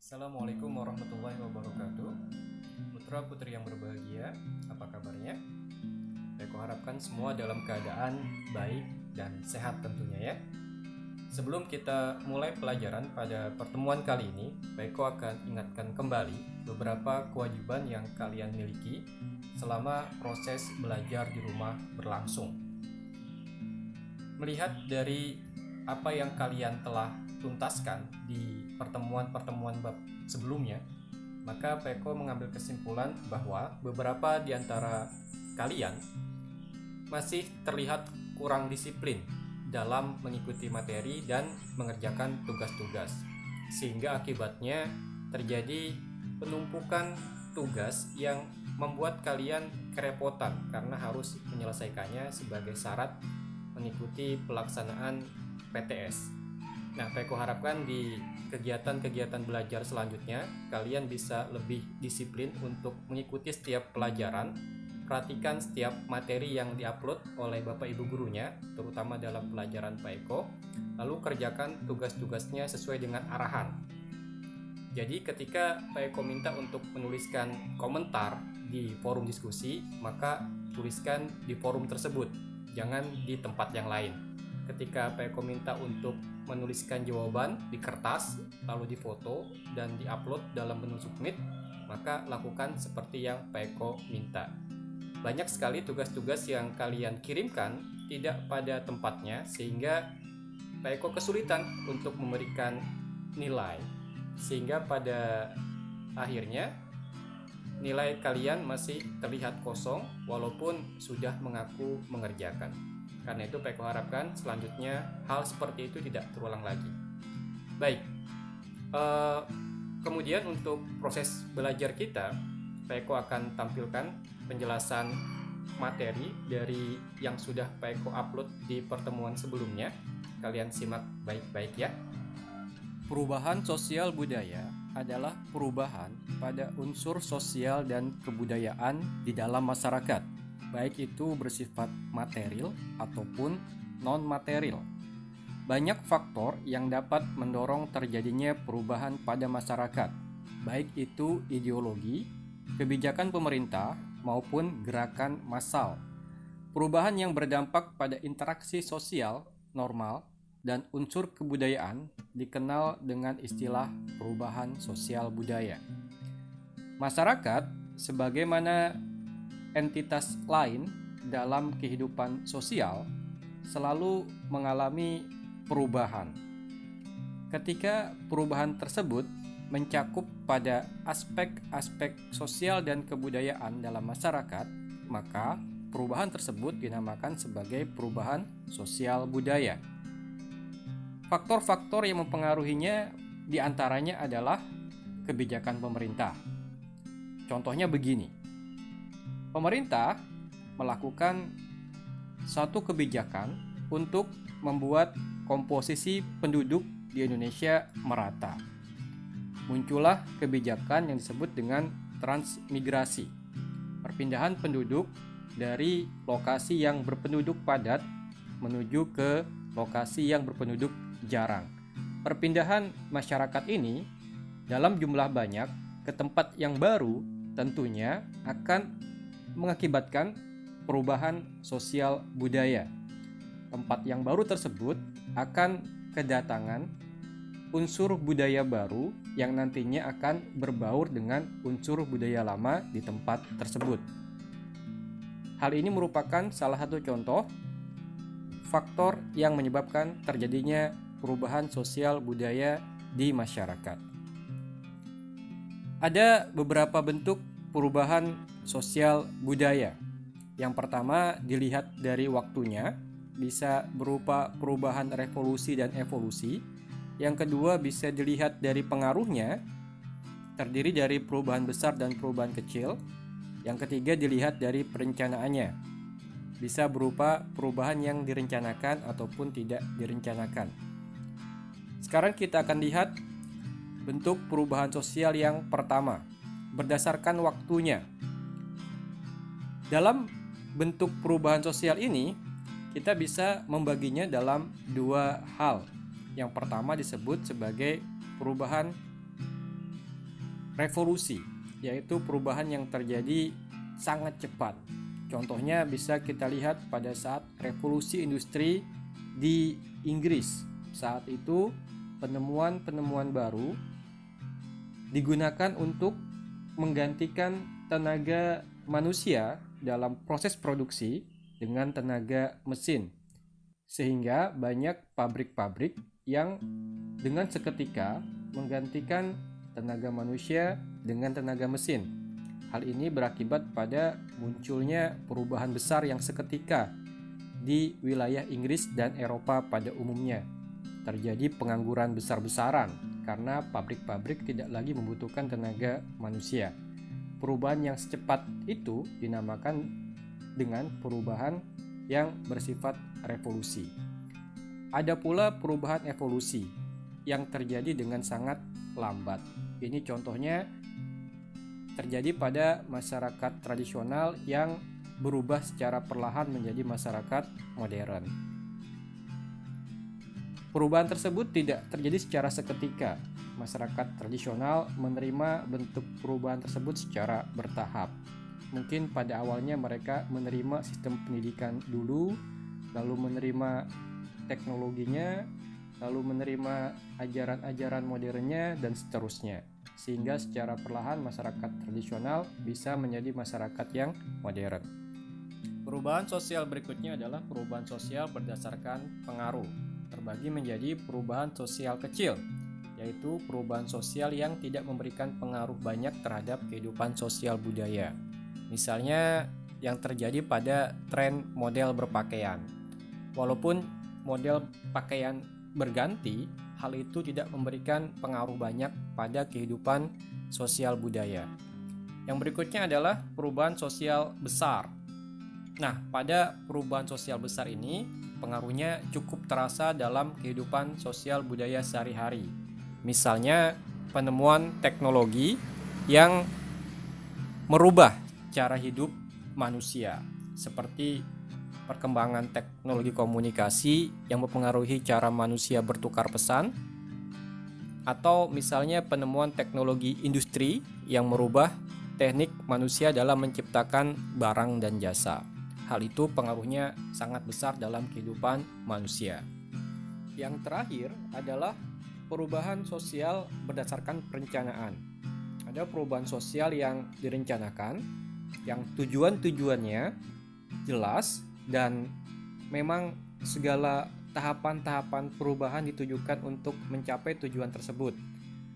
Assalamualaikum warahmatullahi wabarakatuh. Putra putri yang berbahagia, apa kabarnya? Saya harapkan semua dalam keadaan baik dan sehat tentunya ya. Sebelum kita mulai pelajaran pada pertemuan kali ini, Baiko akan ingatkan kembali beberapa kewajiban yang kalian miliki selama proses belajar di rumah berlangsung. Melihat dari apa yang kalian telah tuntaskan di pertemuan-pertemuan bab sebelumnya, maka Peko mengambil kesimpulan bahwa beberapa di antara kalian masih terlihat kurang disiplin dalam mengikuti materi dan mengerjakan tugas-tugas, sehingga akibatnya terjadi penumpukan tugas yang membuat kalian kerepotan karena harus menyelesaikannya sebagai syarat mengikuti pelaksanaan PTS. Nah, Peko harapkan di kegiatan-kegiatan belajar selanjutnya kalian bisa lebih disiplin untuk mengikuti setiap pelajaran, perhatikan setiap materi yang diupload oleh Bapak Ibu gurunya, terutama dalam pelajaran Peko, lalu kerjakan tugas-tugasnya sesuai dengan arahan. Jadi ketika Peko minta untuk menuliskan komentar di forum diskusi, maka tuliskan di forum tersebut, jangan di tempat yang lain. Ketika Peko minta untuk menuliskan jawaban di kertas, lalu difoto dan diupload dalam menu submit, maka lakukan seperti yang Peko minta. Banyak sekali tugas-tugas yang kalian kirimkan tidak pada tempatnya, sehingga Peko kesulitan untuk memberikan nilai, sehingga pada akhirnya nilai kalian masih terlihat kosong walaupun sudah mengaku mengerjakan. Karena itu Peko harapkan selanjutnya hal seperti itu tidak terulang lagi. Baik, kemudian untuk proses belajar kita, Peko akan tampilkan penjelasan materi dari yang sudah Peko upload di pertemuan sebelumnya. Kalian simak baik-baik ya. Perubahan sosial budaya adalah perubahan pada unsur sosial dan kebudayaan di dalam masyarakat, baik itu bersifat material ataupun non-material. Banyak faktor yang dapat mendorong terjadinya perubahan pada masyarakat, baik itu ideologi, kebijakan pemerintah, maupun gerakan massal. Perubahan yang berdampak pada interaksi sosial normal dan unsur kebudayaan dikenal dengan istilah perubahan sosial budaya. Masyarakat sebagaimana entitas lain dalam kehidupan sosial selalu mengalami perubahan. Ketika perubahan tersebut mencakup pada aspek-aspek sosial dan kebudayaan dalam masyarakat, maka perubahan tersebut dinamakan sebagai perubahan sosial budaya. Faktor-faktor yang mempengaruhinya diantaranya adalah kebijakan pemerintah. Contohnya begini. Pemerintah melakukan suatu kebijakan untuk membuat komposisi penduduk di Indonesia merata. Muncullah kebijakan yang disebut dengan transmigrasi, perpindahan penduduk dari lokasi yang berpenduduk padat menuju ke lokasi yang berpenduduk jarang. Perpindahan masyarakat ini dalam jumlah banyak ke tempat yang baru tentunya akan mengakibatkan perubahan sosial budaya. Tempat yang baru tersebut akan kedatangan unsur budaya baru yang nantinya akan berbaur dengan unsur budaya lama di tempat tersebut. Hal ini merupakan salah satu contoh faktor yang menyebabkan terjadinya perubahan sosial budaya di masyarakat. Ada beberapa bentuk perubahan sosial budaya. Yang pertama dilihat dari waktunya, bisa berupa perubahan revolusi dan evolusi. Yang kedua bisa dilihat dari pengaruhnya, terdiri dari perubahan besar dan perubahan kecil. Yang ketiga dilihat dari perencanaannya, bisa berupa perubahan yang direncanakan ataupun tidak direncanakan. Sekarang kita akan lihat bentuk perubahan sosial yang pertama, berdasarkan waktunya. Dalam bentuk perubahan sosial ini, kita bisa membaginya dalam dua hal. Yang pertama disebut sebagai perubahan revolusi, yaitu perubahan yang terjadi sangat cepat. Contohnya bisa kita lihat pada saat revolusi industri di Inggris. Saat itu penemuan-penemuan baru digunakan untuk menggantikan tenaga manusia dalam proses produksi dengan tenaga mesin. Sehingga banyak pabrik-pabrik yang dengan seketika menggantikan tenaga manusia dengan tenaga mesin. Hal ini berakibat pada munculnya perubahan besar yang seketika di wilayah Inggris dan Eropa pada umumnya. Terjadi pengangguran besar-besaran karena pabrik-pabrik tidak lagi membutuhkan tenaga manusia. Perubahan yang secepat itu dinamakan dengan perubahan yang bersifat revolusi. Ada pula perubahan evolusi yang terjadi dengan sangat lambat. Ini contohnya terjadi pada masyarakat tradisional yang berubah secara perlahan menjadi masyarakat modern. Perubahan tersebut tidak terjadi secara seketika. Masyarakat tradisional menerima bentuk perubahan tersebut secara bertahap. Mungkin pada awalnya mereka menerima sistem pendidikan dulu, lalu menerima teknologinya, lalu menerima ajaran-ajaran modernnya, dan seterusnya. Sehingga secara perlahan masyarakat tradisional bisa menjadi masyarakat yang modern. Perubahan sosial berikutnya adalah perubahan sosial berdasarkan pengaruh. Terbagi menjadi perubahan sosial kecil, yaitu perubahan sosial yang tidak memberikan pengaruh banyak terhadap kehidupan sosial budaya. Misalnya yang terjadi pada tren model berpakaian. Walaupun model pakaian berganti, hal itu tidak memberikan pengaruh banyak pada kehidupan sosial budaya. Yang berikutnya adalah perubahan sosial besar. Nah, pada perubahan sosial besar ini, pengaruhnya cukup terasa dalam kehidupan sosial budaya sehari-hari. Misalnya, penemuan teknologi yang merubah cara hidup manusia, seperti perkembangan teknologi komunikasi yang mempengaruhi cara manusia bertukar pesan, atau misalnya penemuan teknologi industri yang merubah teknik manusia dalam menciptakan barang dan jasa. Hal itu pengaruhnya sangat besar dalam kehidupan manusia. Yang terakhir adalah perubahan sosial berdasarkan perencanaan. Ada perubahan sosial yang direncanakan, yang tujuan-tujuannya jelas dan memang segala tahapan-tahapan perubahan ditujukan untuk mencapai tujuan tersebut.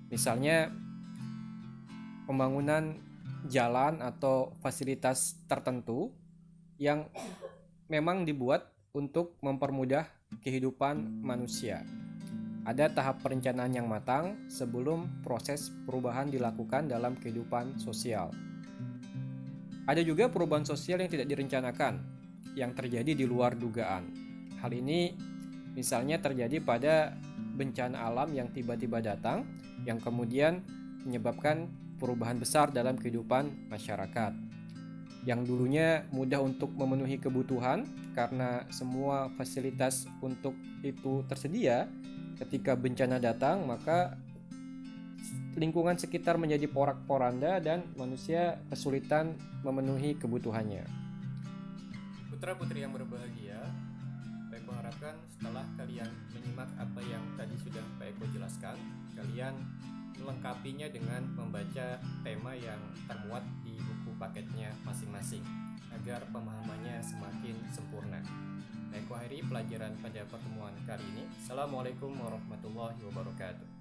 Misalnya pembangunan jalan atau fasilitas tertentu yang memang dibuat untuk mempermudah kehidupan manusia. Ada tahap perencanaan yang matang sebelum proses perubahan dilakukan dalam kehidupan sosial. Ada juga perubahan sosial yang tidak direncanakan, yang terjadi di luar dugaan. Hal ini misalnya terjadi pada bencana alam yang tiba-tiba datang, yang kemudian menyebabkan perubahan besar dalam kehidupan masyarakat. Yang dulunya mudah untuk memenuhi kebutuhan karena semua fasilitas untuk itu tersedia, ketika bencana datang maka lingkungan sekitar menjadi porak-poranda dan manusia kesulitan memenuhi kebutuhannya. Putra-putri yang berbahagia, Pak Eko harapkan setelah kalian menyimak apa yang tadi sudah Pak Eko jelaskan, kalian melengkapinya dengan membaca tema yang termuat di buku paketnya masing-masing agar pemahamannya semakin sempurna. Pak Eko akhiri pelajaran pada pertemuan kali ini. Assalamualaikum warahmatullahi wabarakatuh.